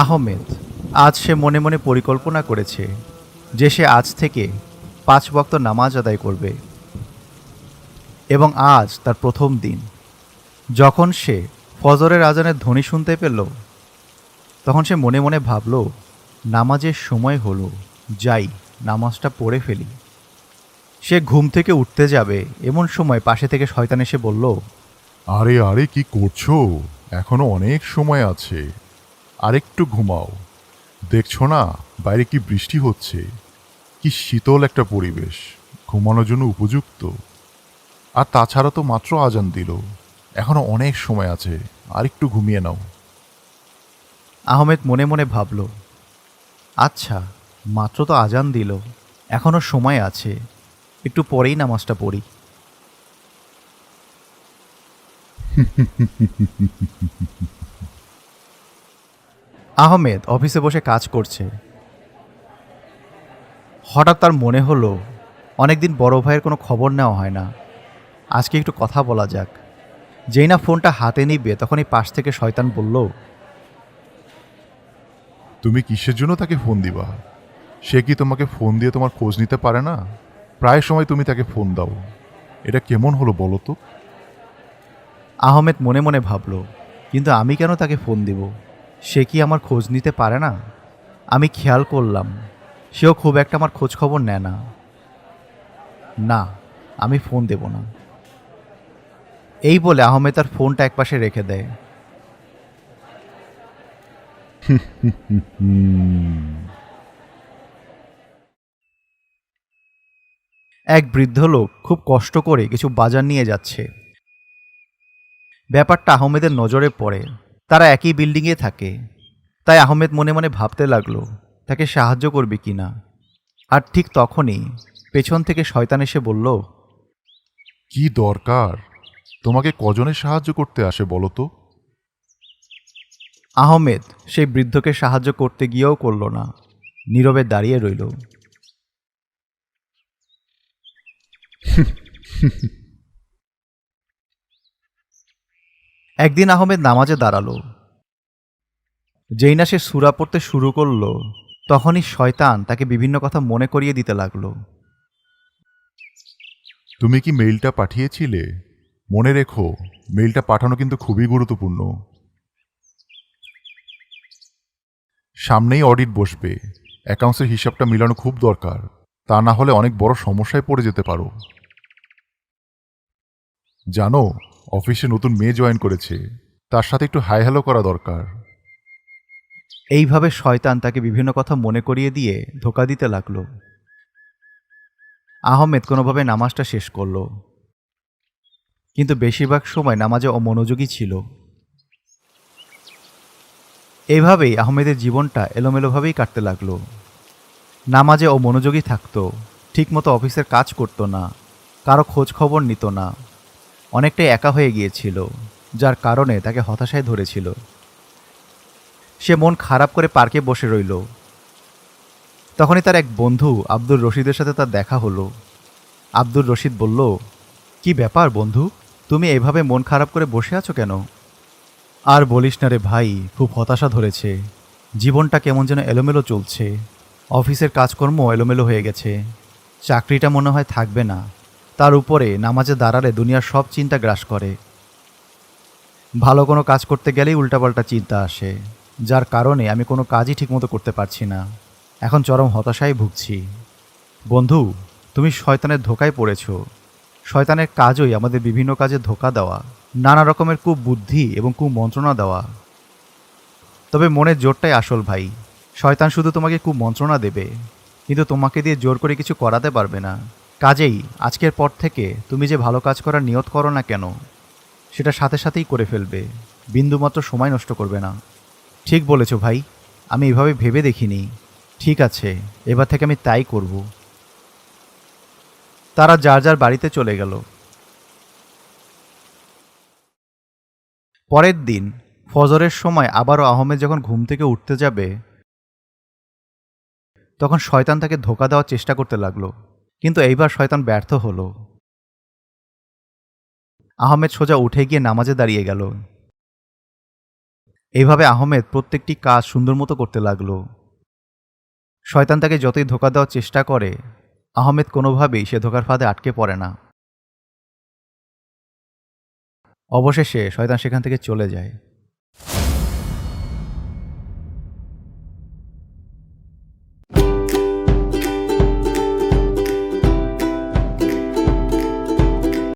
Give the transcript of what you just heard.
আহমেদ আজ সে মনে মনে পরিকল্পনা করেছে যে সে আজ থেকে 5 ওয়াক্ত নামাজ আদায় করবে এবং আজ তার প্রথম দিন। যখন সে ফজরের আজানের ধ্বনি শুনতে পেল তখন সে মনে মনে ভাবল, নামাজের সময় হলো, যাই নামাজটা পড়ে ফেলি। সে ঘুম থেকে উঠতে যাবে এমন সময় পাশে থেকে শয়তান এসে বলল, আরে আরে কি করছো? এখনো অনেক সময় আছে, আরেকটু ঘুমাও। দেখছো না বাইরে কি বৃষ্টি হচ্ছে? কি শীতল একটা পরিবেশ, ঘুমানোর জন্য উপযুক্ত। আর তাছাড়া তো মাত্র আজান দিল, এখনো অনেক সময় আছে, আরেকটু ঘুমিয়ে নাও। আহমেদ মনে মনে ভাবল, আচ্ছা মাত্র তো আজান দিল, এখনও সময় আছে, একটু পরেই নামাজটা পড়ি। আহমেদ অফিসে বসে কাজ করছে। হঠাৎ তার মনে হলো, অনেকদিন বড় ভাইয়ের কোনো খবর নেওয়া হয় না, আজকে একটু কথা বলা যাক। যেই না ফোনটা হাতে নিবে তখনই পাশ থেকে শয়তান বলল, তুমি কিসের জন্য তাকে ফোন দিবা? সে কি তোমাকে ফোন দিয়ে তোমার খোঁজ নিতে পারে না? প্রায় সময় তুমি তাকে ফোন দাও, এটা কেমন হলো বলো তো? আহমেদ মনে মনে ভাবল, কিন্তু আমি কেন তাকে ফোন দিব? সে কি আমার খোঁজ নিতে পারে না? আমি খেয়াল করলাম সেও খুব একটা আমার খোঁজ খবর নেয় না। না, আমি ফোন দেব না। এই বলে আহমেদ তার ফোনটা একপাশে রেখে দেয়। এক বৃদ্ধ লোক খুব কষ্ট করে কিছু বাজার নিয়ে যাচ্ছে। ব্যাপারটা আহমেদের নজরে পড়ে। তারা একই বিল্ডিংয়ে থাকে, তাই আহমেদ মনে মনে ভাবতে লাগলো তাকে সাহায্য করবে কিনা। আর ঠিক তখনই পেছন থেকে শয়তান এসে বলল, কি দরকার? তোমাকে কজনের সাহায্য করতে আসে বলো তো? আহমেদ সেই বৃদ্ধকে সাহায্য করতে গিয়েও করল না, নীরবে দাঁড়িয়ে রইল। একদিন আহমেদ নামাজে দাঁড়ালো। যেই না সে সূরা পড়তে শুরু করলো তখনই শয়তান তাকে বিভিন্ন কথা মনে করিয়ে দিতে লাগলো। তুমি কি মেইলটা পাঠিয়েছিলে? মনে রেখো, মেইলটা পাঠানো কিন্তু খুবই গুরুত্বপূর্ণ। সামনেই অডিট বসবে, অ্যাকাউন্টসের হিসাবটা মিলানো খুব দরকার, তা না হলে অনেক বড় সমস্যায় পড়ে যেতে পারো। জানো, অফিসে নতুন মেয়ে জয়েন করেছে, তার সাথে একটু হাই হ্যালো করা দরকার। এইভাবে শয়তান তাকে বিভিন্ন কথা মনে করিয়ে দিয়ে ধোঁকা দিতে লাগলো। আহমেদ কোনোভাবে নামাজটা শেষ করলো, কিন্তু বেশিরভাগ সময় নামাজে অমনোযোগী ছিল। এইভাবেই আহমেদের জীবনটা এলোমেলোভাবেই কাটতে লাগলো। নামাজে অমনোযোগী থাকতো, ঠিকমতো অফিসের কাজ করতো না, কারো খোঁজ খবর নিত না, অনেকটাই একা হয়ে গিয়েছিল, যার কারণে তাকে হতাশায় ধরেছিল। সে মন খারাপ করে পার্কে বসে রইল। তখনই তার এক বন্ধু আব্দুর রশিদের সাথে তার দেখা হলো। আব্দুর রশিদ বলল, কি ব্যাপার বন্ধু, তুমি এভাবে মন খারাপ করে বসে আছো কেন? আর বলিস না রে ভাই, খুব হতাশা ধরেছে। জীবনটা কেমন যেন এলোমেলো চলছে, অফিসের কাজকর্ম এলোমেলো হয়ে গেছে, চাকরিটা মনে হয় থাকবে না, তার উপরে নামাজে দাঁড়ালে দুনিয়ার সব চিন্তা গ্রাস করে। ভালো কোনো কাজ করতে গেলেই উল্টাপাল্টা চিন্তা আসে, যার কারণে আমি কোনো কাজই ঠিকমতো করতে পারছি না। এখন চরম হতাশায় ভুগছি। বন্ধু, তুমি শয়তানের ধোকায় পড়েছ। শয়তানের কাজই আমাদের বিভিন্ন কাজে ধোকা দেওয়া, নানা রকমের কুবুদ্ধি এবং কুমন্ত্রণা দেওয়া। তবে মনের জোরটাই আসল ভাই। শয়তান শুধু তোমাকে কুমন্ত্রণা দেবে, কিন্তু তোমাকে দিয়ে জোর করে কিছু করাতে পারবে না। কাজেই আজকের পর থেকে তুমি যে ভালো কাজ করার নিয়ত করো না কেন, সেটা সাথে সাথেই করে ফেলবে, বিন্দুমাত্র সময় নষ্ট করবে না। ঠিক বলেছ ভাই, আমি এভাবে ভেবে দেখিনি। ঠিক আছে, এবার থেকে আমি তাই করব। তারা যার যার বাড়িতে চলে গেল। পরের দিন ফজরের সময় আবারও আহমেদ যখন ঘুম থেকে উঠতে যাবে তখন শয়তান তাকে ধোঁকা দেওয়ার চেষ্টা করতে লাগলো, কিন্তু এইবার শয়তান ব্যর্থ হলো। আহমেদ সোজা উঠে গিয়ে নামাজে দাঁড়িয়ে গেল। এইভাবে আহমেদ প্রত্যেকটি কাজ সুন্দর মতো করতে লাগলো। শয়তান তাকে যতই ধোঁকা দেওয়ার চেষ্টা করে, আহমেদ কোনোভাবেই সে ধোঁকার ফাঁদে আটকে পড়ে না। অবশেষে শয়তান সেখান থেকে চলে যায়।